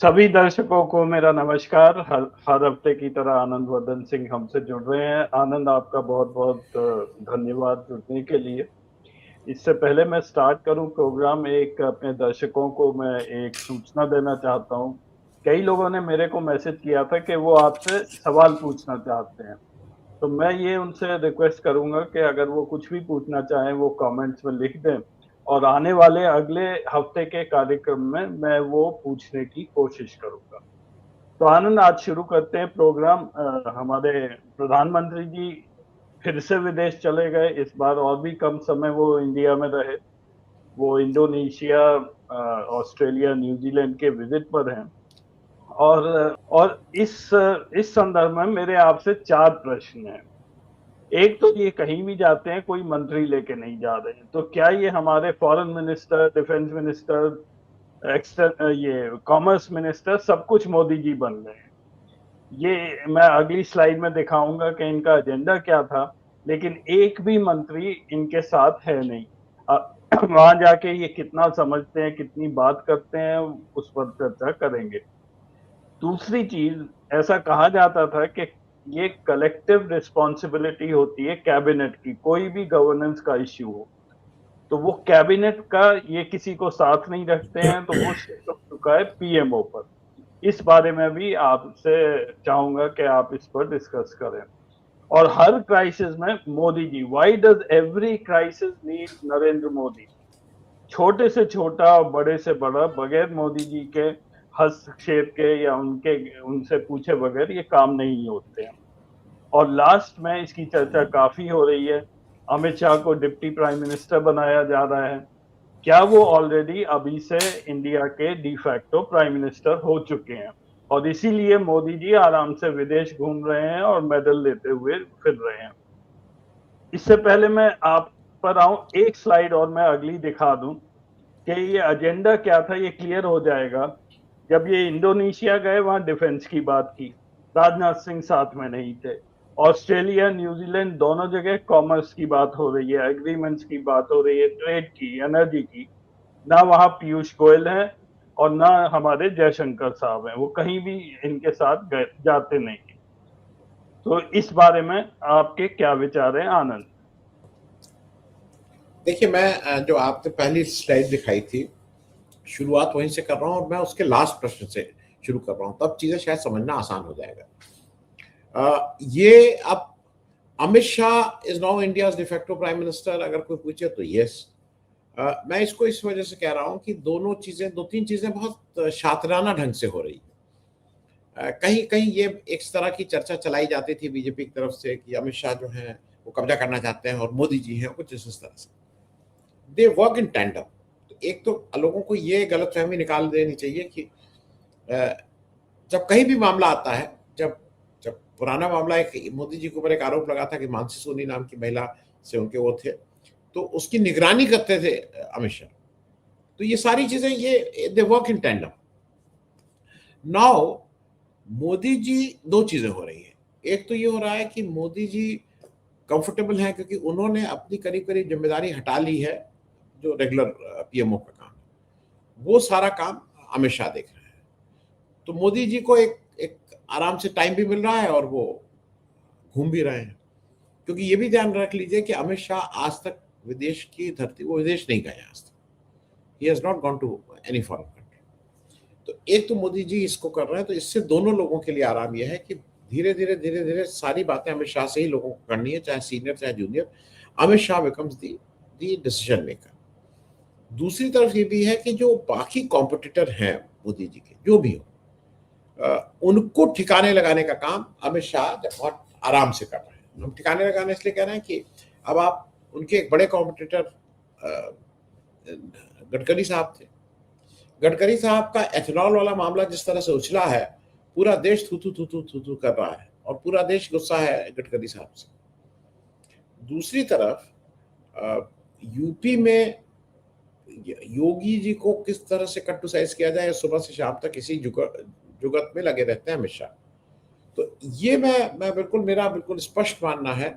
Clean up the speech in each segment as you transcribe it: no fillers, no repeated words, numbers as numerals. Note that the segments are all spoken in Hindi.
सभी दर्शकों को मेरा नमस्कार। हर हर हफ्ते की तरह आनंद वर्धन सिंह हमसे जुड़ रहे हैं। आनंद, आपका बहुत-बहुत धन्यवाद जुड़ने के लिए। इससे पहले मैं स्टार्ट करूँ प्रोग्राम, एक अपने दर्शकों को मैं एक सूचना देना चाहता हूँ। कई लोगों ने मेरे को मैसेज किया था कि वो आपसे सवाल पूछना चाहते हैं। तो मैं ये उनसे रिक्वेस्ट करूँगा कि अगर वो कुछ भी पूछना चाहें वो कमेंट्स में लिख दें और आने वाले अगले हफ्ते के कार्यक्रम में मैं वो पूछने की कोशिश करूँगा। तो आनंद, आज शुरू करते हैं प्रोग्राम। हमारे प्रधानमंत्री जी फिर से विदेश चले गए। इस बार और भी कम समय वो इंडिया में रहे। वो इंडोनेशिया, ऑस्ट्रेलिया, न्यूजीलैंड के विजिट पर हैं। और इस संदर्भ में मेरे आपसे 4 प्रश्न हैं। एक तो ये कहीं भी जाते हैं कोई मंत्री लेके नहीं जा रहे हैं, तो क्या ये हमारे फॉरेन मिनिस्टर, डिफेंस मिनिस्टर, ये कॉमर्स मिनिस्टर सब कुछ मोदी जी बन गए हैं? ये मैं अगली स्लाइड में दिखाऊंगा कि इनका एजेंडा क्या था, लेकिन एक भी मंत्री इनके साथ है नहीं। वहां जाके ये कितना समझते हैं, कितनी बात करते हैं, उस पर चर्चा करेंगे। दूसरी चीज, ऐसा कहा जाता था कि ये कलेक्टिव रिस्पॉन्सिबिलिटी होती है कैबिनेट की, कोई भी गवर्नेंस का इश्यू हो तो वो कैबिनेट का ये किसी को साथ नहीं रखते हैं, तो वो शिफ्ट हो चुका है पीएमओ पर। इस बारे में भी आपसे चाहूंगा कि आप इस पर डिस्कस करें। और हर क्राइसिस में Modi ji, why does every crisis need Narendra Modi? छोटे से छोटा, बड़े से बड़ा, बगैर मोदी जी के हस्तक्षेप के या उनके उनसे पूछे बगैर ये काम नहीं होते हैं। और लास्ट में इसकी चर्चा काफी हो रही है, अमित शाह को डिप्टी प्राइम मिनिस्टर बनाया जा रहा है। क्या वो ऑलरेडी अभी से इंडिया के डिफैक्टो प्राइम मिनिस्टर हो चुके हैं और इसीलिए मोदी जी आराम से विदेश घूम रहे हैं और मेडल लेते हुए फिर रहे हैं? इससे पहले मैं आप पर आऊं, एक स्लाइड और मैं अगली दिखा दूं कि ये एजेंडा क्या था, ये क्लियर हो जाएगा। जब ये इंडोनेशिया गए, वहां डिफेंस की बात की, राजनाथ सिंह साथ में नहीं थे। ऑस्ट्रेलिया, न्यूजीलैंड दोनों जगह कॉमर्स की बात हो रही है, एग्रीमेंट्स की बात हो रही है, ट्रेड की, एनर्जी की। ना वहां पीयूष गोयल है और ना हमारे जयशंकर साहब हैं, वो कहीं भी इनके साथ जाते नहीं। तो इस बारे में आपके क्या विचार हैं, आनंद? देखिए, मैं जो आपने पहली स्लाइड दिखाई थी, शुरुआत वहीं से कर रहा हूँ और मैं उसके लास्ट प्रश्न से शुरू कर रहा हूँ, तब चीजें शायद समझना आसान हो जाएगा। ये अब Amit Shah is now India's de facto prime minister, अगर कोई पूछे तो यस। मैं इसको इस वजह से कह रहा हूँ कि दो तीन चीजें बहुत शातिराना ढंग से हो रही। कहीं कहीं ये एक तरह की चर्चा चलाई जाती थी बीजेपी की तरफ से कि अमित शाह जो हैं वो कब्जा करना चाहते हैं और मोदी जी हैं कुछ इस तरह से। दे वर्क इन टैंडम। एक तो लोगों को ये गलतफहमी निकाल देनी चाहिए कि जब कहीं भी मामला आता है, जब जब पुराना मामला, एक मोदी जी के ऊपर एक आरोप लगा था कि मानसी सोनी नाम की महिला से उनके वो थे, तो उसकी निगरानी करते थे अमित शाह। तो ये सारी चीजें, ये they work in tandem. Now Modi ji, दो चीजें हो रही है। एक तो ये हो रहा है कि मोदी जी कंफर्टेबल हैं क्योंकि उन्होंने अपनी करीब करीब जिम्मेदारी हटा ली है, जो रेगुलर पीएमओ का काम, वो सारा काम अमित शाह देख रहे हैं। तो मोदी जी को एक एक आराम से टाइम भी मिल रहा है और वो घूम भी रहे हैं। क्योंकि ये भी ध्यान रख लीजिए कि अमित शाह आज तक विदेश की धरती, वो विदेश नहीं गए आज तक। He has not gone to any foreign country. तो एक तो मोदी जी इसको कर रहे हैं, तो इससे दोनों लोगों के लिए आराम यह है कि धीरे धीरे सारी बातें अमित शाह से ही लोगों को करनी है, चाहे सीनियर चाहे junior. Amit Shah becomes the decision maker. दूसरी तरफ ये भी है कि जो बाकी कॉम्पिटिटर हैं मोदी जी के, जो भी हो, उनको ठिकाने लगाने का काम अमित शाह बहुत आराम से कर रहे हैं। हम ठिकाने लगाने इसलिए कह रहे हैं कि अब आप उनके एक बड़े कॉम्पिटिटर गडकरी साहब थे। गडकरी साहब का एथेनॉल वाला मामला जिस तरह से उछला है, पूरा देश थू थू थू थू थू थू कर रहा है और पूरा देश गुस्सा है गडकरी साहब से। दूसरी तरफ यूपी में योगी जी को किस तरह से क्रिटिसाइज किया जाए, सुबह से शाम तक इसी जुगत में लगे रहते हैं अमित शाह। तो ये मैं बिल्कुल, मेरा बिल्कुल स्पष्ट मानना है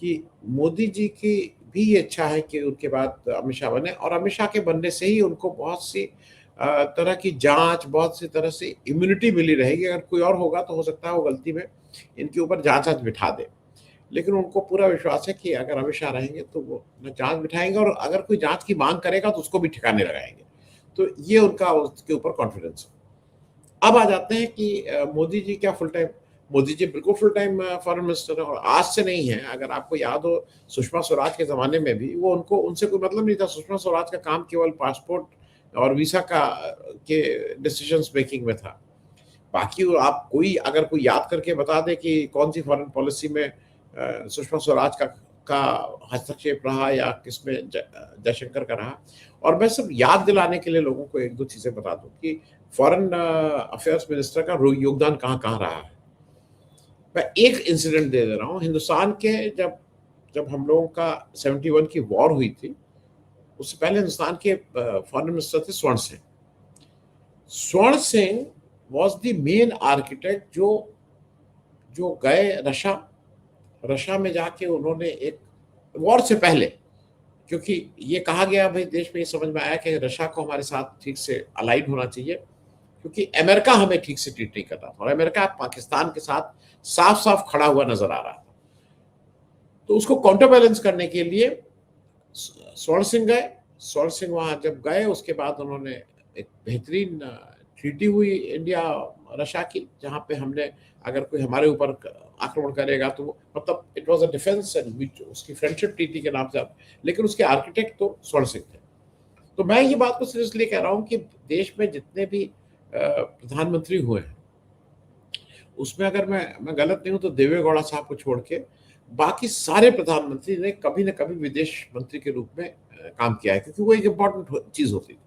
कि मोदी जी की भी ये इच्छा है कि उनके बाद अमित शाह बने, और अमित शाह के बनने से ही उनको बहुत सी तरह की जांच, बहुत सी तरह से इम्यूनिटी मिली रहेगी। अगर कोई और होगा तो हो सकता है वो गलती में इनके ऊपर जांच बिठा दे, लेकिन उनको पूरा विश्वास है कि अगर अमित शाह रहेंगे तो वो जांच बिठाएंगे, और अगर कोई जांच की मांग करेगा तो उसको भी ठिकाने लगाएंगे। तो ये उनका उसके ऊपर कॉन्फिडेंस है। अब आ जाते हैं कि मोदी जी क्या फुल टाइम, मोदी जी बिल्कुल फुल टाइम फॉरेन मिनिस्टर है, और आज से नहीं है। अगर आपको याद हो, सुषमा स्वराज के जमाने में भी वो उनको उनसे कोई मतलब नहीं था। सुषमा स्वराज का काम केवल पासपोर्ट और वीसा का के डिसीजंस मेकिंग में था। बाकी आप अगर कोई याद करके बता दे कि कौन सी फॉरेन पॉलिसी में सुषमा स्वराज का हस्तक्षेप रहा या किसमें जयशंकर का रहा। और मैं सिर्फ याद दिलाने के लिए लोगों को एक दो चीजें बता दूं कि फॉरेन अफेयर्स मिनिस्टर का योगदान कहाँ कहाँ रहा है। मैं एक इंसिडेंट दे रहा हूँ। हिंदुस्तान के जब जब हम लोगों का 71 की वॉर हुई थी, उससे पहले हिंदुस्तान के फॉरेन मिनिस्टर थे स्वर्ण सिंह। स्वर्ण Singh was the main architect जो जो गए रशा में जाके उन्होंने एक वॉर से पहले, क्योंकि ये कहा गया भाई देश में ये समझ में आया कि रशिया को हमारे साथ ठीक से अलाइन होना चाहिए, क्योंकि अमेरिका हमें ठीक से ट्रीट नहीं कर रहा था और अमेरिका पाकिस्तान के साथ साफ साफ खड़ा हुआ नजर आ रहा था। तो उसको काउंटर बैलेंस करने के लिए स्वर्ण सिंह गए। स्वर्ण सिंह वहां जब गए उसके बाद उन्होंने एक बेहतरीन ट्रीटी हुई इंडिया रशिया की, जहां पे हमने अगर कोई हमारे ऊपर आक्रमण करेगा तो मतलब it was a defence and उसकी फ्रेंडशिप ट्रीटी के नाम से। लेकिन उसके आर्किटेक्ट तो स्वर्ण सिंह थे। तो मैं ये बात को सीरियसली कह रहा हूँ कि देश में जितने भी प्रधानमंत्री हुए हैं उसमें अगर मैं गलत नहीं हूं तो देवे गौड़ा साहब को छोड़ के बाकी सारे प्रधानमंत्री ने कभी न कभी विदेश मंत्री के रूप में काम किया है, क्योंकि वो एक इम्पोर्टेंट चीज होती थी।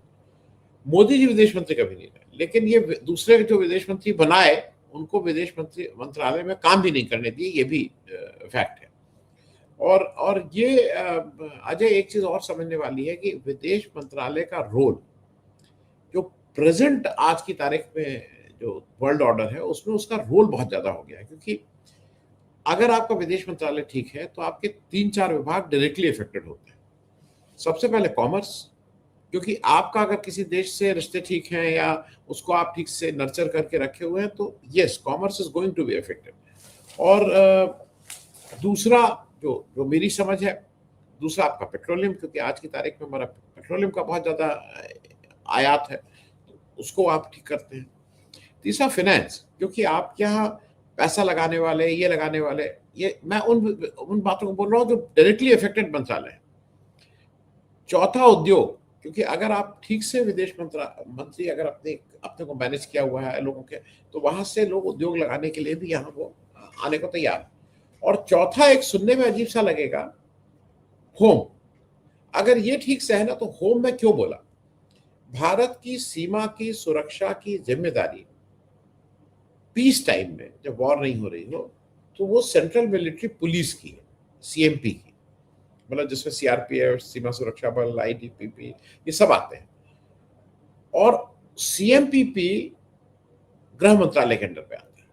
मोदी जी विदेश मंत्री कभी नहीं रहे, लेकिन ये दूसरे जो विदेश मंत्री बनाए उनको विदेश मंत्री मंत्रालय में काम भी नहीं करने दिए, ये भी फैक्ट है। और ये अजय एक चीज और समझने वाली है कि विदेश मंत्रालय का रोल जो प्रेजेंट आज की तारीख में जो वर्ल्ड ऑर्डर है उसमें उसका रोल बहुत ज्यादा हो गया है। क्योंकि अगर आपका विदेश मंत्रालय ठीक है तो आपके 3-4 विभाग डायरेक्टली इफेक्टेड होते हैं। सबसे पहले कॉमर्स, क्योंकि आपका अगर किसी देश से रिश्ते ठीक हैं या उसको आप ठीक से नर्चर करके रखे हुए हैं तो yes, commerce is going to be affected. और दूसरा जो जो मेरी समझ है, दूसरा आपका पेट्रोलियम, क्योंकि आज की तारीख में हमारा पेट्रोलियम का बहुत ज्यादा आयात है, उसको आप ठीक करते हैं। तीसरा फाइनेंस, क्योंकि आप यहाँ पैसा लगाने वाले, ये लगाने वाले, ये मैं उन बातों को बोल रहा हूँ जो डायरेक्टली इफेक्टेड मंत्रालय है। चौथा उद्योग, क्योंकि अगर आप ठीक से विदेश मंत्री अगर अपने को मैनेज किया हुआ है लोगों के, तो वहां से लोग उद्योग लगाने के लिए भी यहाँ वो आने को तैयार है। और चौथा एक सुनने में अजीब सा लगेगा, होम। अगर ये ठीक से है ना तो होम में क्यों बोला? भारत की सीमा की सुरक्षा की जिम्मेदारी पीस टाइम में जब वॉर नहीं हो रही हो तो वो सेंट्रल मिलिट्री पुलिस की है, सीएमपी की, मतलब जिसमें सीआरपीएफ, सीमा सुरक्षा बल, आईटीबीपी, ये सब आते हैं। और सीएमपीपी गृह मंत्रालय के अंडर पे आते हैं।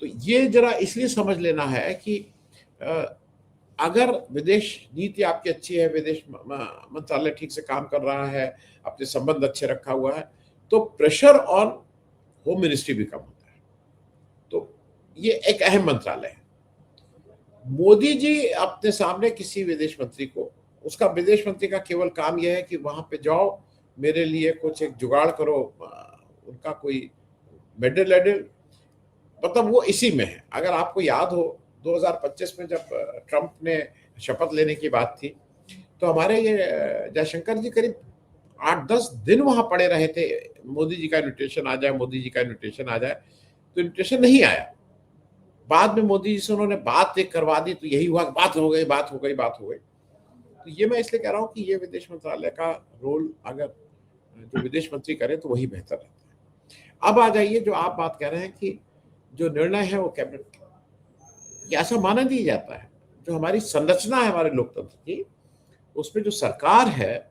तो ये जरा इसलिए समझ लेना है कि अगर विदेश नीति आपकी अच्छी है, विदेश मंत्रालय ठीक से काम कर रहा है, अपने संबंध अच्छे रखा हुआ है, तो प्रेशर ऑन होम मिनिस्ट्री भी कम होता है। तो ये एक अहम मंत्रालय है। मोदी जी अपने सामने किसी विदेश मंत्री को, उसका विदेश मंत्री का केवल काम यह है कि वहां पे जाओ, मेरे लिए कुछ एक जुगाड़ करो, उनका कोई मेडल वेडल, मतलब वो इसी में है। अगर आपको याद हो 2025 में जब ट्रंप ने शपथ लेने की बात थी तो हमारे ये जयशंकर जी करीब 8-10 दिन वहां पड़े रहे थे, मोदी जी का इन्विटेशन आ जाए, मोदी जी का इन्विटेशन आ जाए, तो इन्विटेशन नहीं आया। बाद में मोदी जी से उन्होंने बात एक करवा दी तो यही हुआ, बात हो गई, बात हो गई, बात हो गई। तो ये मैं इसलिए कह रहा हूँ कि ये विदेश मंत्रालय का रोल अगर जो विदेश मंत्री करे तो वही बेहतर रहता है। अब आ जाइए जो आप बात कह रहे हैं कि जो निर्णय है वो कैबिनेट का, ये ऐसा माना नहीं जाता है। जो हमारी संरचना है हमारे लोकतंत्र की, उसमें जो सरकार है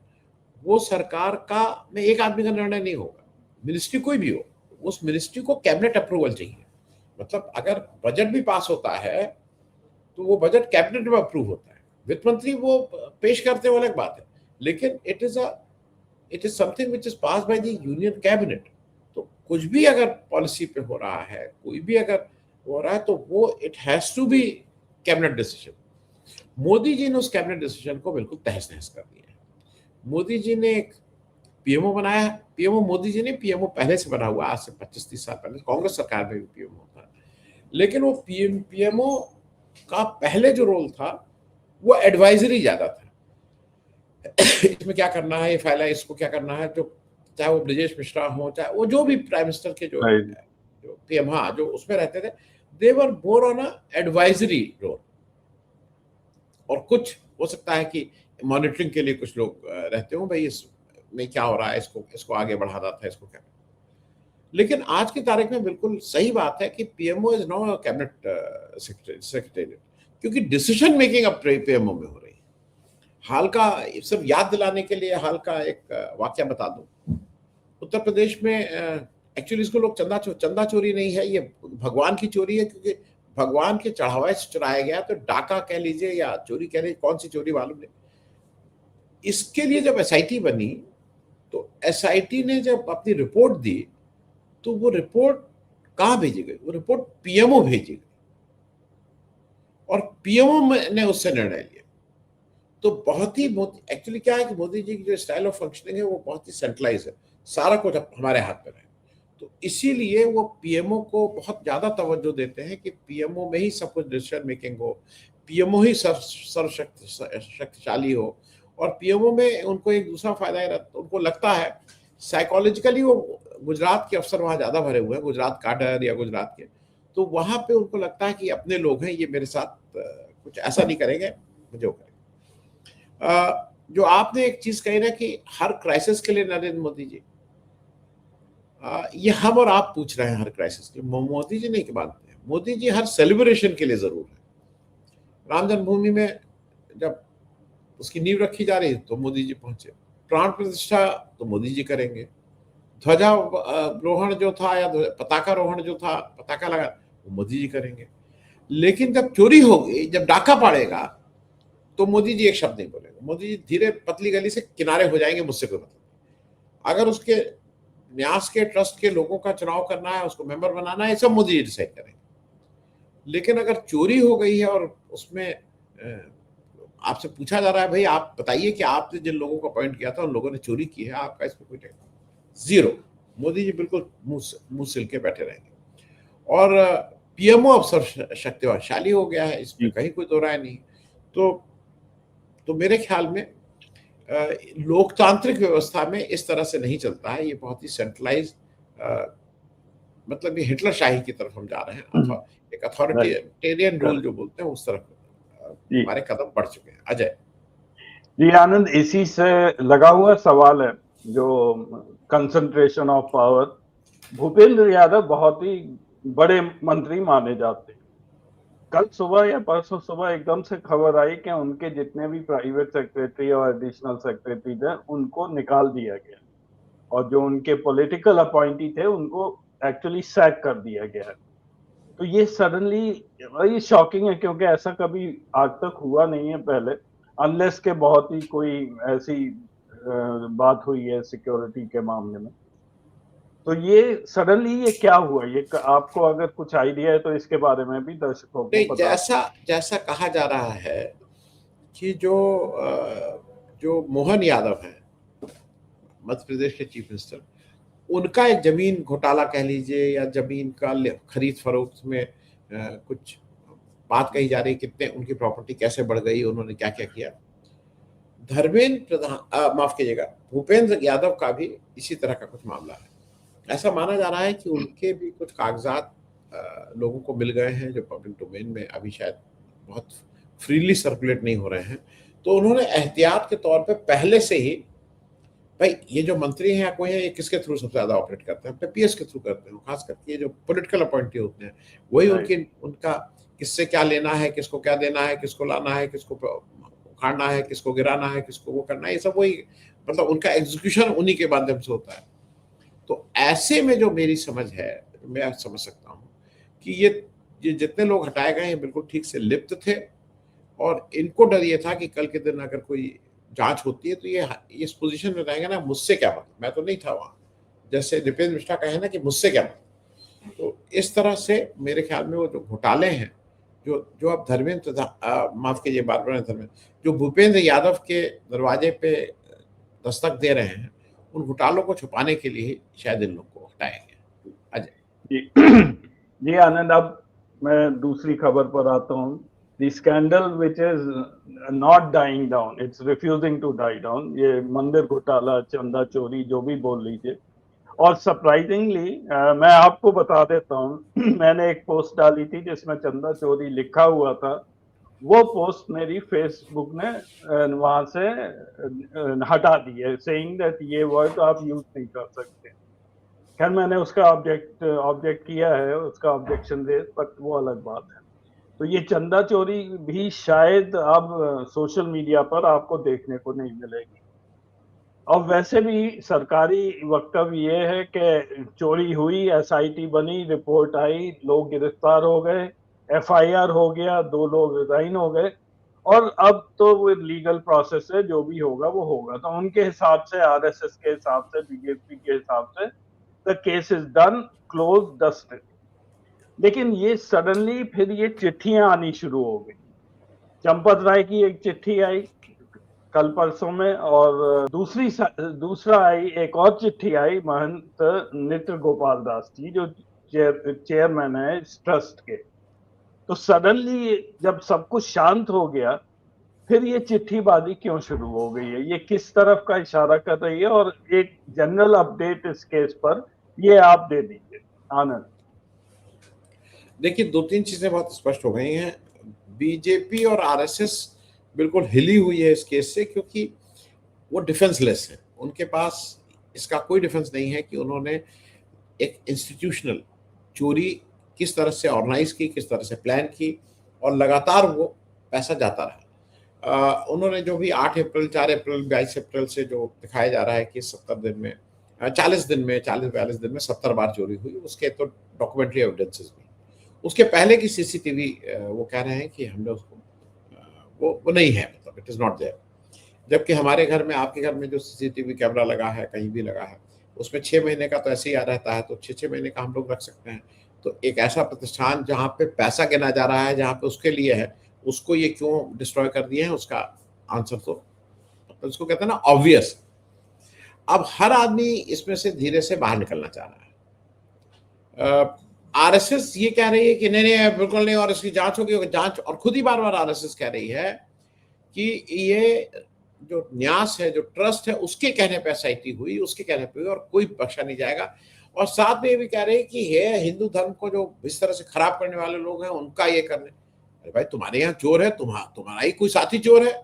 वो सरकार का में एक आदमी का निर्णय नहीं होगा। मिनिस्ट्री कोई भी हो, उस मिनिस्ट्री को कैबिनेट अप्रूवल चाहिए। मतलब अगर बजट भी पास होता है तो वो बजट कैबिनेट में अप्रूव होता है। वित्त मंत्री वो पेश करते हैं, वो अलग बात है, लेकिन it is a it is something which is pass by the union cabinet. तो कुछ भी अगर पॉलिसी पे हो रहा है, कोई भी अगर हो रहा है, तो वो it has to be cabinet decision. Modi ji ने उस कैबिनेट डिसीजन को बिल्कुल तहस नहस कर दिया है। मोदी जी ने एक पीएमओ बनाया है। पीएमओ मोदी जी ने, पीएमओ पहले से बना हुआ, आज से 25-30 साल पहले कांग्रेस सरकार में भी पीएमओ था, लेकिन वो पीएमओ का पहले जो रोल था वो एडवाइजरी ज्यादा था। इसमें क्या करना है, ये फाइल है, इसको क्या करना है, जो चाहे वो ब्रजेश मिश्रा हो, चाहे वो जो भी प्राइम मिनिस्टर के जो पीएम, हाँ, जो उसमें रहते थे, they were more on a advisory role. और कुछ हो सकता है कि मॉनिटरिंग के लिए कुछ लोग रहते हो, भाई इसमें क्या हो रहा है, इसको आगे बढ़ाना था, इसको क्या। लेकिन आज की तारीख में बिल्कुल सही बात है कि PMO is not cabinet secretary, क्योंकि डिसीजन मेकिंग अब पीएमओ में हो रही है। हाल का सिर्फ याद दिलाने के लिए हाल का एक वाक्य बता दूं। उत्तर प्रदेश में एक्चुअली इसको लोग चंदा चोरी नहीं है, ये भगवान की चोरी है, क्योंकि भगवान के चढ़ावे से चुराया गया, तो डाका कह लीजिए या चोरी कह लीजिए, कौन सी चोरी मालूम नहीं। इसके लिए जब एसआईटी बनी, तो एसआईटी ने जब अपनी रिपोर्ट दी, तो वो रिपोर्ट कहाँ भेजी गई, वो रिपोर्ट पीएमओ भेजी गई, और पीएमओ ने उससे निर्णय लिया। तो बहुत ही एक्चुअली क्या है कि मोदी जी की जो स्टाइल ऑफ फंक्शनिंग है वो बहुत ही सेंट्रलाइज है, सारा कुछ हमारे हाथ में है। तो इसीलिए वो पीएमओ को बहुत ज्यादा तवज्जो देते हैं कि पीएमओ में ही सब कुछ डिसीजन मेकिंग हो, पीएमओ ही सर्वशक्तिशाली हो। और पीएमओ में उनको एक दूसरा फायदा है, उनको लगता है साइकोलॉजिकली, वो गुजरात के अफसर वहां ज्यादा भरे हुए हैं, गुजरात काडर या गुजरात के, तो वहां पे उनको लगता है कि अपने लोग हैं, ये मेरे साथ कुछ ऐसा नहीं करेंगे, मुझे वो करेंगे। जो आपने एक चीज कही ना कि हर क्राइसिस के लिए नरेंद्र मोदी जी, ये हम और आप पूछ रहे हैं हर क्राइसिस के, मोदी जी नहीं के मानते हैं। मोदी जी हर सेलिब्रेशन के लिए जरूर है। राम जन्मभूमि में जब उसकी नींव रखी जा रही तो मोदी जी पहुंचे, प्राण प्रतिष्ठा तो मोदी जी करेंगे, ध्वजारोहण जो था या पताका रोहण जो था, पताका लगा, वो मोदी जी करेंगे। लेकिन जब चोरी होगी, जब डाका पड़ेगा, तो मोदी जी एक शब्द नहीं बोलेंगे। मोदी जी धीरे पतली गली से किनारे हो जाएंगे, मुझसे कोई मतलब नहीं। अगर उसके न्यास के ट्रस्ट के लोगों का चुनाव करना है, उसको मेंबर बनाना है, सब मोदी जी डिसाइड करेंगे। लेकिन अगर चोरी हो गई है और उसमें आपसे पूछा जा रहा है, भाई आप बताइए कि आपने जिन लोगों को अपॉइंट किया था उन लोगों ने चोरी की है, आपका इसमें कोई जीरो। मोदी जी बिल्कुल मुंह सिल के बैठे रहेंगे। और पीएमओ अब शक्तिशाली हो गया है, इसमें कहीं कोई दो राय नहीं। तो मेरे ख्याल में लोकतांत्रिक व्यवस्था में इस तरह से नहीं चलता है, ये बहुत ही सेंट्रलाइज, मतलब ये हिटलर शाही की तरफ हम जा रहे हैं, एक अथॉरिटेरियन रूल जो बोलते हैं उस तरफ हमारे कदम बढ़ चुके हैं। अजय जी आनंद, इसी से लगा हुआ सवाल है जो concentration of power. Bhupendra Yadav बहुत ही बड़े मंत्री माने जाते हैं। कल सुबह या परसों सुबह एकदम से खबर आई कि उनके जितने भी प्राइवेट सेक्रेटरी और एडिशनल सेक्रेटरी थे उनको निकाल दिया गया, और जो उनके पॉलिटिकल अपॉइंटी थे उनको एक्चुअली सैक कर दिया गया है। तो ये सडनली ये शॉकिंग है, क्योंकि ऐसा कभी आज तक हुआ नहीं है पहले, अनलेस के बहुत ही कोई ऐसी बात हुई है सिक्योरिटी के मामले में। तो ये सडनली ये क्या हुआ, ये आपको अगर कुछ आइडिया है तो इसके बारे में भी दर्शकों को नहीं, बता। जैसा कहा जा रहा है कि जो मोहन यादव है मध्य प्रदेश के चीफ मिनिस्टर, उनका एक जमीन घोटाला कह लीजिए या जमीन का खरीद फरोख्त में कुछ बात कही जा रही, कितने उनकी प्रॉपर्टी कैसे बढ़ गई, उन्होंने क्या क्या किया। धर्मेंद्र प्रधान, माफ कीजिएगा, भूपेंद्र यादव का भी इसी तरह का कुछ मामला है। ऐसा माना जा रहा है कि उनके भी कुछ कागजात लोगों को मिल गए हैं जो पब्लिक डोमेन में अभी शायद बहुत फ्रीली सर्कुलेट नहीं हो रहे हैं। तो उन्होंने एहतियात के तौर पे पहले से ही, भाई ये जो मंत्री हैं या कोई है, ये किसके थ्रू सबसे ज्यादा ऑपरेट करते हैं, अपने पीएस के थ्रू करते हैं, खास करके ये जो पॉलिटिकल अपॉइंटी होते हैं वही उनका किससे क्या लेना है, किसको क्या देना है, किसको लाना है, किसको उखाड़ना है, किसको गिराना है, किसको वो करना है, ये सब वही, मतलब उनका एग्जीक्यूशन उन्हीं के माध्यम से होता है। तो ऐसे में जो मेरी समझ है, मैं समझ सकता हूँ कि ये जितने लोग हटाए गए हैं बिल्कुल ठीक से लिप्त थे, और इनको डर ये था कि कल के दिन अगर कोई जांच होती है तो ये इस पोजीशन में रहेंगे ना, मुझसे क्या मतलब, मैं तो नहीं था वहां, जैसे दीपेंद्र मिश्रा कहे ना कि मुझसे क्या मतलब। तो इस तरह से मेरे ख्याल में वो जो घोटाले हैं, जो जो अब धर्मेंद्र माफ कीजिए, बार बार धर्मेंद्र, जो भूपेंद्र यादव के दरवाजे पे दस्तक दे रहे हैं, उन घोटालों को छुपाने के लिए शायद इन लोगों को हटाया गया। अजय जी जी आनंद, अब मैं दूसरी खबर पर आता हूँ। The scandal which is not dying down, it's refusing to die down. ये मंदिर घोटाला, चंदा चोरी, जो भी बोल लीजिए। और सरप्राइजिंगली मैं आपको बता देता हूँ मैंने एक पोस्ट डाली थी जिसमें चंदा चोरी लिखा हुआ था। वो पोस्ट मेरी फेसबुक ने वहां से हटा दी है, सेइंग दैट ये वर्ड आप यूज नहीं कर सकते। खैर, मैंने उसका ऑब्जेक्ट किया है, उसका ऑब्जेक्शन दे, बट वो अलग बात है। तो ये चंदा चोरी भी शायद अब सोशल मीडिया पर आपको देखने को नहीं मिलेगी। और वैसे भी सरकारी वक्तव्य ये है कि चोरी हुई, एसआईटी बनी, रिपोर्ट आई, लोग गिरफ्तार हो गए, एफआईआर हो गया, 2 लोग रिजाइन हो गए, और अब तो वो लीगल प्रोसेस है, जो भी होगा वो होगा। तो उनके हिसाब से, आरएसएस के हिसाब से, बीजेपी के हिसाब से, the case is done, close, dusted. लेकिन ये सडनली फिर ये चिट्ठियां आनी शुरू हो गई। चंपत राय की एक चिट्ठी आई कल परसों में, और दूसरा आई, एक और चिट्ठी आई महंत नृत्य गोपाल दास जी, जो चेयरमैन है इस ट्रस्ट के। तो सडनली जब सब कुछ शांत हो गया, फिर ये चिट्ठीबाजी क्यों शुरू हो गई है? ये किस तरफ का इशारा कर रही है? और एक जनरल अपडेट इस केस पर ये आप दे दीजिए आनंद। देखिए, 2-3 चीजें बहुत स्पष्ट हो गई हैं। बीजेपी और आरएसएस बिल्कुल हिली हुई है इस केस से, क्योंकि वो डिफेंसलेस है। उनके पास इसका कोई डिफेंस नहीं है कि उन्होंने एक इंस्टीट्यूशनल चोरी किस तरह से ऑर्गेनाइज की, किस तरह से प्लान की, और लगातार वो पैसा जाता रहा। उन्होंने जो भी 8 अप्रैल, 4 अप्रैल, 22 अप्रैल से जो दिखाया जा रहा है कि 70 दिन में, 40 दिन में, 40-42 दिन में 70 बार चोरी हुई, उसके तो डॉक्यूमेंट्री एविडेंसेस भी। उसके पहले की सीसीटीवी वो कह रहे हैं कि हमने उसको वो नहीं है, मतलब इट इज नॉट देयर। जबकि हमारे घर में, आपके घर में जो सीसीटीवी कैमरा लगा है, कहीं भी लगा है, उसमें 6 महीने का तो ऐसे ही आ रहता है, तो 6-6 महीने का हम लोग रख सकते हैं। तो एक ऐसा प्रतिष्ठान जहाँ पे पैसा गिना जा रहा है, जहाँ पे उसके लिए है, उसको ये क्यों डिस्ट्रॉय कर दिए हैं, उसका आंसर तो उसको कहते हैं ना, ऑब्वियस। अब हर आदमी इसमें से धीरे से बाहर निकलना चाह रहा है। आरएसएस ये कह रही है कि नहीं नहीं बिल्कुल नहीं, और इसकी जांच होगी, जांच, और खुद ही बार बार आरएसएस कह रही है कि ये जो न्यास है, जो ट्रस्ट है, उसके कहने पे एसआईटी हुई, उसके कहने पे हुई, और कोई बख्शा नहीं जाएगा। और साथ में ये भी कह रहे हैं कि ये हिंदू धर्म को जो इस तरह से खराब करने वाले लोग हैं, उनका ये करने। अरे भाई, तुम्हारे यहाँ चोर है, तुम्हारा ही कोई साथी चोर है,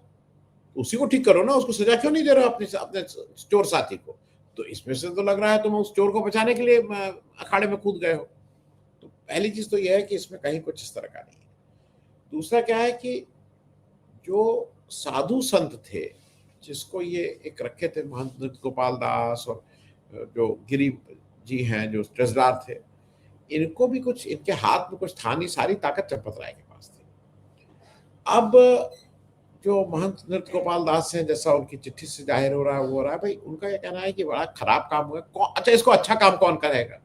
उसी को ठीक करो ना, उसको सजा क्यों नहीं दे रहे हो अपने चोर साथी को? तो इसमें से तो लग रहा है तुम उस चोर को बचाने के लिए अखाड़े में कूद गए हो। तो पहली चीज तो यह है कि इसमें कहीं कुछ इस तरह का नहीं है। दूसरा क्या है कि जो साधु संत थे, जिसको ये एक रखे थे, महंत नृत्य गोपाल दास, और जो गिरी जी हैं जो ट्रेजरार थे, इनको भी कुछ, इनके हाथ में कुछ था नहीं, सारी ताकत चंपत राय के पास थी। अब जो महंत नृत्य गोपाल दास हैं, जैसा उनकी चिट्ठी से जाहिर हो रहा है, वो हो रहा है भाई, उनका ये कहना है कि बड़ा खराब काम हुआ। अच्छा, इसको अच्छा काम कौन करेगा?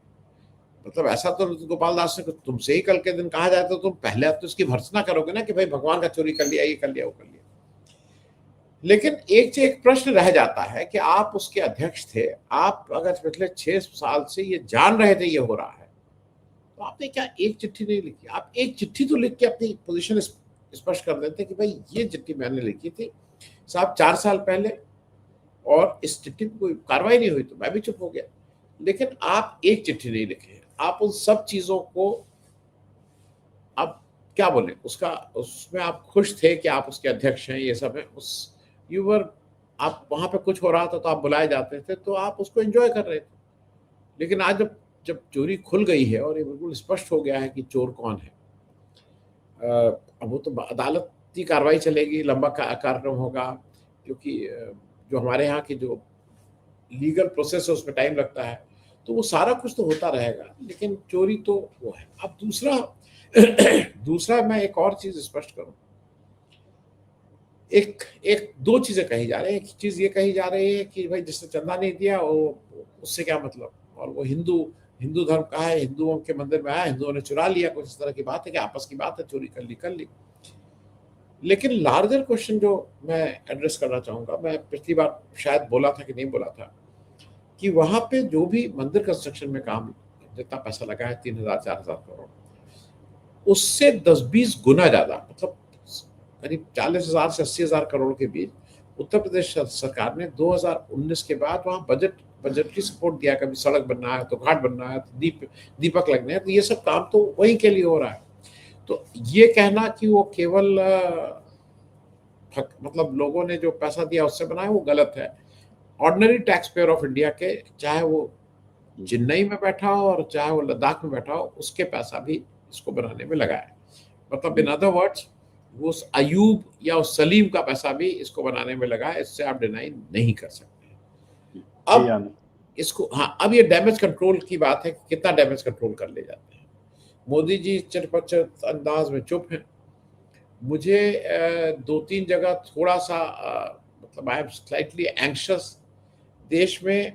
मतलब ऐसा तो गोपाल दास ने तुमसे ही कल के दिन कहा जाए तो तुम पहले तो इसकी भर्त्सना करोगे ना कि भाई भगवान का चोरी कर लिया, ये कर लिया, वो कर लिया। लेकिन एक प्रश्न रह जाता है कि आप उसके अध्यक्ष थे, आप अगर पिछले 6 साल से ये जान रहे थे ये हो रहा है, तो आपने क्या एक चिट्ठी नहीं लिखी? आप एक चिट्ठी तो लिख के अपनी पोजीशन स्पष्ट कर देते कि भाई ये चिट्ठी मैंने लिखी थी साहब 4 साल पहले, और इस चिट्ठी पर कोई कार्रवाई नहीं हुई तो मैं भी चुप हो गया। लेकिन आप एक चिट्ठी नहीं लिखे, आप उन सब चीजों को, आप क्या बोले, उसका, उसमें आप खुश थे कि आप उसके अध्यक्ष हैं, ये सब है, उस यूवर, आप वहां पे कुछ हो रहा था तो आप बुलाए जाते थे, तो आप उसको एंजॉय कर रहे थे। लेकिन आज जब जब चोरी खुल गई है और ये बिल्कुल स्पष्ट हो गया है कि चोर कौन है, अब वो तो अदालती कार्रवाई चलेगी, लंबा कार्यक्रम होगा, क्योंकि जो हमारे यहाँ की जो लीगल प्रोसेस है उसमें टाइम लगता है, तो वो सारा कुछ तो होता रहेगा, लेकिन चोरी तो वो है। अब दूसरा दूसरा मैं एक और चीज स्पष्ट करूं, एक एक दो चीजें कही जा रही है। एक चीज ये कही जा रही है कि भाई जिसने चंदा नहीं दिया वो, उससे क्या मतलब, और वो हिंदू हिंदू धर्म का है, हिंदुओं के मंदिर में आया, हिंदुओं ने चुरा लिया, कुछ इस तरह की बात है कि आपस की बात है, चोरी कर ली। लेकिन लार्जर क्वेश्चन जो मैं एड्रेस करना चाहूंगा, मैं पिछली बार शायद बोला था कि नहीं बोला था, कि वहां पे जो भी मंदिर कंस्ट्रक्शन में काम, जितना पैसा लगा है 3,000 4,000 करोड़, उससे 10-20 गुना ज्यादा, मतलब करीब 40,000 से 80,000 करोड़ के बीच उत्तर प्रदेश सरकार ने 2019 के बाद वहां बजट की सपोर्ट दिया। कभी सड़क बनना है तो घाट बनना है तो दीपक लगने हैं, तो ये सब काम तो वही के लिए हो रहा है। तो ये कहना कि वो केवल मतलब लोगों ने जो पैसा दिया उससे बनाया, वो गलत है। Ordinary tax payer of India के, चाहे वो चेन्नई में बैठा हो और चाहे वो लद्दाख में बैठा हो, उसके पैसा भी इसको बनाने में लगा है। मतलब इन अदर वर्ड्स, वो उस अयूब या उस सलीम का पैसा भी इसको बनाने में लगा है, इससे आप डिनाई नहीं कर सकते। अब इसको, हाँ, अब ये डैमेज कंट्रोल की बात है कि कितना डैमेज कंट्रोल कर ले जाते हैं। मोदी जी चटपट अंदाज में चुप हैं। मुझे 2-3 जगह थोड़ा सा मतलब आई एम स्लाइटली एंक्शस। देश में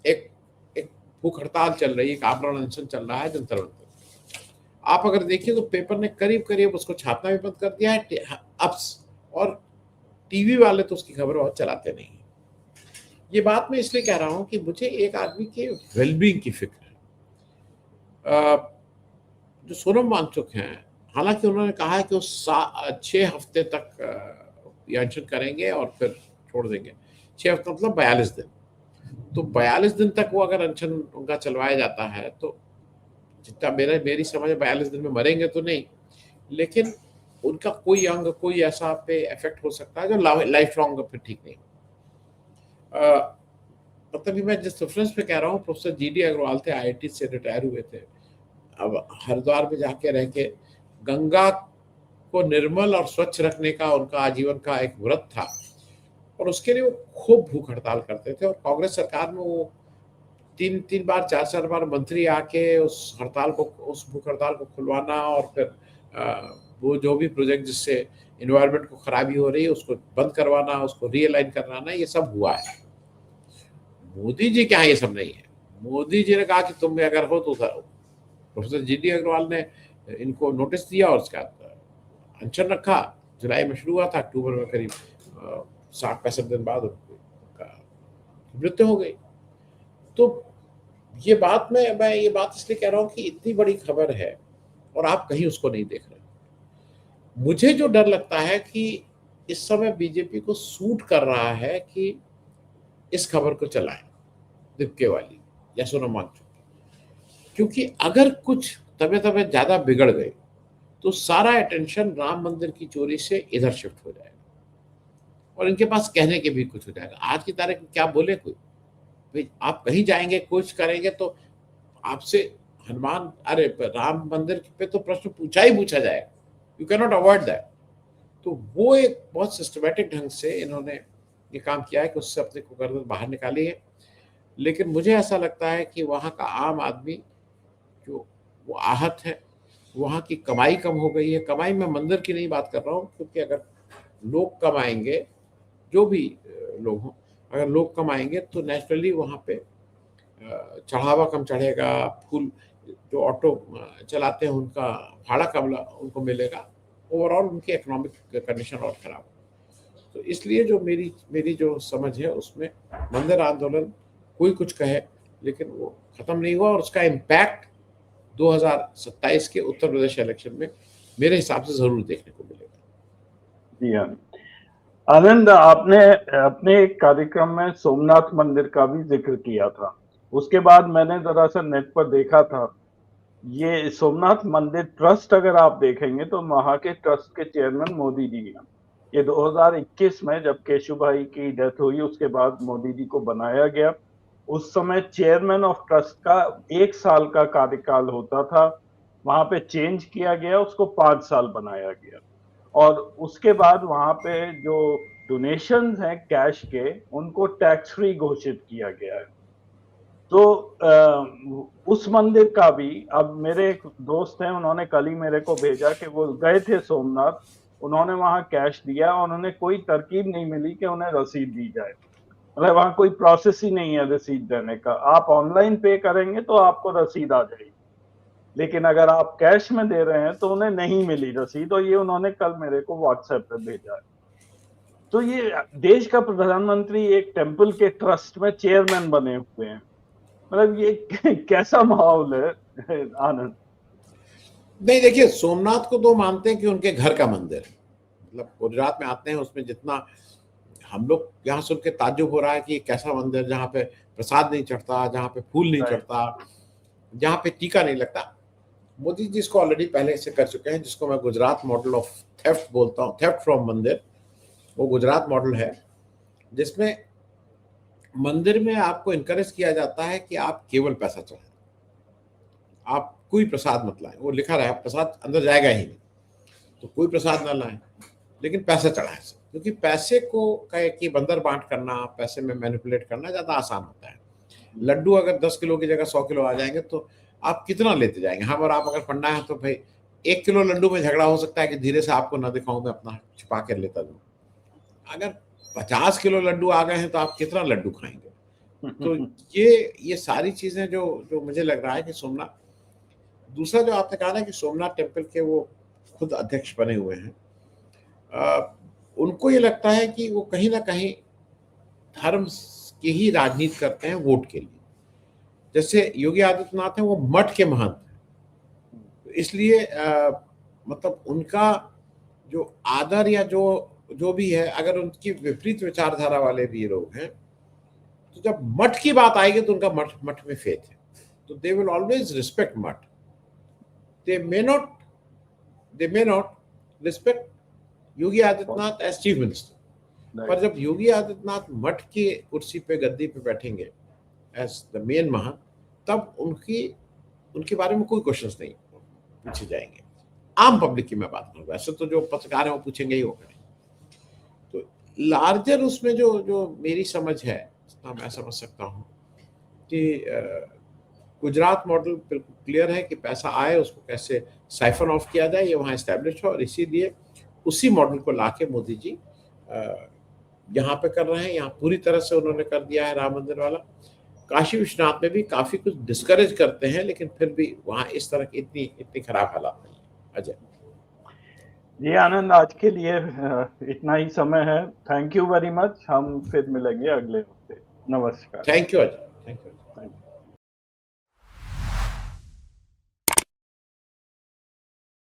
एक एक भूख हड़ताल चल रही है, एक आमरण अनशन चल रहा है जंतर मंतर। आप अगर देखिए तो पेपर ने करीब करीब उसको छापना भी बंद कर दिया है अब्स, और टीवी वाले तो उसकी खबर बहुत चलाते नहीं। ये बात मैं इसलिए कह रहा हूं कि मुझे एक आदमी के वेलबींग की फिक्र है। जो सोनम वांगचुक हैं, हालांकि उन्होंने कहा है कि वो 6 हफ्ते तक ये अनशन करेंगे और फिर छोड़ देंगे। 6 हफ्ते मतलब 42 दिन। तो 42 दिन तक वो अगर अनशन उनका चलवाया जाता है तो जितना मेरी समझ है 42 दिन में मरेंगे तो नहीं, लेकिन उनका कोई अंग, कोई ऐसा पे इफेक्ट हो सकता है जो लाइफ लॉन्ग फिर ठीक नहीं हो। मतलब मैं जिस रेफरेंस पे कह रहा हूँ, प्रोफेसर GD अग्रवाल थे, IIT से रिटायर हुए थे। अब हरिद्वार में जाके रह के गंगा को निर्मल और स्वच्छ रखने का उनका आजीवन का एक व्रत था, और उसके लिए वो खूब भूख हड़ताल करते थे। और कांग्रेस सरकार में वो 3 बार 4 बार मंत्री आके उस भूख हड़ताल को खुलवाना, और फिर वो जो भी प्रोजेक्ट जिससे इन्वायरमेंट को खराबी हो रही है उसको बंद करवाना, उसको रीअलाइन करवाना, ये सब हुआ है। मोदी जी क्या ये सब नहीं है। मोदी जी ने कहा कि तुम अगर हो तो उधर। प्रोफेसर GD अग्रवाल ने इनको नोटिस दिया और उसका अनशन रखा। जुलाई में शुरू हुआ था, अक्टूबर में करीब 60-65 दिन बाद उनका मृत्यु हो गई। तो ये बात मैं ये बात इसलिए कह रहा हूं कि इतनी बड़ी खबर है और आप कहीं उसको नहीं देख रहे। मुझे जो डर लगता है कि इस समय बीजेपी को सूट कर रहा है कि इस खबर को चलाएं, दिपके वाली या सोनम वांगचुक, क्योंकि अगर कुछ तबीयत ज्यादा बिगड़ गई तो सारा अटेंशन राम मंदिर की चोरी से इधर शिफ्ट हो जाएगा, और इनके पास कहने के भी कुछ हो जाएगा। आज की तारीख में क्या बोले कोई, भाई आप कहीं जाएंगे कुछ करेंगे तो आपसे हनुमान, अरे राम मंदिर पे तो प्रश्न पूछा ही पूछा जाएगा, you can not avoid that. तो वो एक बहुत सिस्टमेटिक ढंग से इन्होंने ये काम किया है कि उससे अपने को गर्दन बाहर निकाली है। लेकिन मुझे ऐसा लगता है कि वहाँ का आम आदमी जो वो आहत है, वहाँ की कमाई कम हो गई है। कमाई में मंदिर की नहीं बात कर रहा हूँ, क्योंकि अगर लोग कम आएंगे, जो भी लोग हों, अगर लोग कम आएंगे तो नेचुरली वहाँ पे चढ़ावा कम चढ़ेगा, फूल जो ऑटो चलाते हैं उनका भाड़ा कम उनको मिलेगा, ओवरऑल उनकी इकोनॉमिक कंडीशन और खराब। तो इसलिए जो मेरी जो समझ है उसमें मंदिर आंदोलन कोई कुछ कहे लेकिन वो खत्म नहीं हुआ, और उसका इम्पैक्ट 2027 के उत्तर प्रदेश इलेक्शन में मेरे हिसाब से जरूर देखने को मिलेगा। जी हाँ आनंद, आपने अपने एक कार्यक्रम में सोमनाथ मंदिर का भी जिक्र किया था। उसके बाद मैंने जरा सा नेट पर देखा था, ये सोमनाथ मंदिर ट्रस्ट अगर आप देखेंगे तो वहां के ट्रस्ट के चेयरमैन मोदी जी हैं। ये 2021 में जब केशुभाई की डेथ हुई उसके बाद मोदी जी को बनाया गया। उस समय चेयरमैन ऑफ ट्रस्ट का 1 साल का कार्यकाल होता था, वहां पे चेंज किया गया, उसको 5 साल बनाया गया। और उसके बाद वहां पे जो डोनेशंस हैं कैश के, उनको टैक्स फ्री घोषित किया गया है। तो उस मंदिर का भी, अब मेरे एक दोस्त हैं, उन्होंने कल ही मेरे को भेजा कि वो गए थे सोमनाथ, उन्होंने वहां कैश दिया और उन्होंने कोई तरकीब नहीं मिली कि उन्हें रसीद दी जाए। मतलब वहां कोई प्रोसेस ही नहीं है रसीद देने का। आप ऑनलाइन पे करेंगे तो आपको रसीद आ जाएगी, लेकिन अगर आप कैश में दे रहे हैं तो उन्हें नहीं मिली रसीद, और ये उन्होंने कल मेरे को व्हाट्सएप पे भेजा है। तो ये देश का प्रधानमंत्री एक टेम्पल के ट्रस्ट में चेयरमैन बने हुए हैं। मतलब ये कैसा माहौल है आनंद? नहीं, देखिए, सोमनाथ को तो मानते हैं कि उनके घर का मंदिर है। मतलब गुजरात में आते हैं, उसमें जितना हम लोग यहाँ सुन के ताज्जुब हो रहा है कि कैसा मंदिर जहाँ पे प्रसाद नहीं चढ़ता, जहाँ पे फूल नहीं चढ़ता, जहाँ पे टीका नहीं लगता। मोदी जी इसको ऑलरेडी पहले से कर चुके हैं, जिसको मैं गुजरात मॉडल ऑफ थेफ्ट बोलता हूँ, थेफ्ट फ्रॉम मंदिर। वो गुजरात मॉडल है जिसमें मंदिर में आपको इनकरेज किया जाता है कि आप केवल पैसा चढ़ाएं, आप कोई प्रसाद मत लाएं। वो लिखा रहा है प्रसाद अंदर जाएगा ही नहीं, तो कोई प्रसाद ना लाएं, लेकिन पैसा चढ़ाएं। क्योंकि पैसे को कहे कि बंदर बांट करना, पैसे में मैनिपुलेट करना ज़्यादा आसान होता है। लड्डू अगर 10 किलो की जगह 100 किलो आ जाएंगे तो आप कितना लेते जाएंगे? हम और आप अगर पंडा है तो भाई 1 किलो लड्डू में झगड़ा हो सकता है कि धीरे से आपको ना दिखाऊं, मैं अपना छिपा कर लेता दूं। अगर 50 किलो लड्डू आ गए हैं तो आप कितना लड्डू खाएंगे? तो ये सारी चीजें जो जो मुझे लग रहा है कि सोमनाथ। दूसरा जो आपने कहा ना कि सोमनाथ टेम्पल के वो खुद अध्यक्ष बने हुए हैं, उनको ये लगता है कि वो कहीं ना कहीं धर्म की ही राजनीति करते हैं वोट के लिए। जैसे योगी आदित्यनाथ हैं, वो मठ के महंत हैं, तो इसलिए मतलब उनका जो आदर या जो जो भी है, अगर उनकी विपरीत विचारधारा वाले भी लोग हैं, तो जब मठ की बात आएगी तो उनका मठ मठ में फेथ है, तो they will always respect math. They may not respect Yogi Adityanath as chief minister, पर जब योगी आदित्यनाथ मठ की कुर्सी पे, गद्दी पे बैठेंगे एज द मेन महंत, तब उनके बारे में कोई क्वेश्चंस नहीं पूछे जाएंगे। आम पब्लिक की मैं बात करूँ, वैसे तो जो पत्रकार है वो पूछेंगे ही, वो करेंगे। तो लार्जर उसमें जो जो मेरी समझ है, मैं समझ सकता हूँ कि गुजरात मॉडल बिल्कुल क्लियर है कि पैसा आए उसको कैसे साइफन ऑफ किया जाए, ये वहाँ एस्टेब्लिश हो, और इसीलिए उसी मॉडल को लाके मोदी जी यहाँ पे कर रहे हैं। यहाँ पूरी तरह से उन्होंने कर दिया है राम मंदिर वाला। काशी विश्वनाथ में भी काफी कुछ डिस्करेज करते हैं, लेकिन फिर भी वहाँ इस तरह की इतनी खराब हालात नहीं है। अजय जी आनंद, आज के लिए इतना ही समय है। Thank you very much. हम फिर मिलेंगे अगले हफ्ते। नमस्कार। Thank you Ajay, thank you.